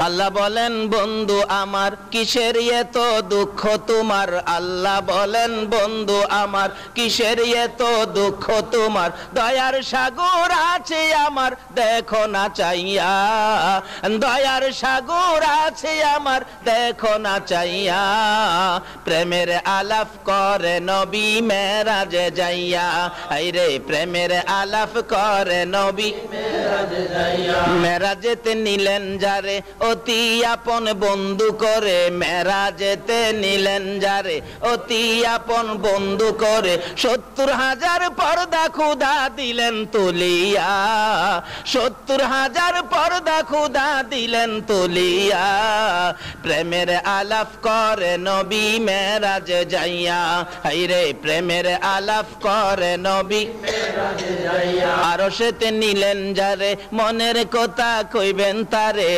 আল্লাহ বলেন বন্ধু আমার কিসের এত দুঃখ তোমার, আল্লাহ বলেন বন্ধু আমার কিসের এত দুঃখ তোমার, দয়ার সাগর আছে আমার দেখো না চাইয়া, দয়ার সাগর আছে আমার দেখো না চাইয়া, প্রেমের আলাপ করে নবী মেরাজে যাইয়া, আইরে প্রেমের আলাপ করে নবী মেরাজে যাইয়া, মেরাজেতে নিলেন যারে অতি আপন বন্ধু করে, মেরাজেতে নিলেন যারে অতি আপন বন্ধু করে, 70,000 পর্দা খুদা দিলেন তুলিয়া, 70,000 পর্দা খুদা দিলেন তুলিয়া, প্রেমের আলাপ করে নবী মেরাজে যাইয়া, হাইরে প্রেমের আলাপ করে নবী মেরাজে যাইয়া, আরশেতে নিলেন যারে মনের কথা কইবেন তারে।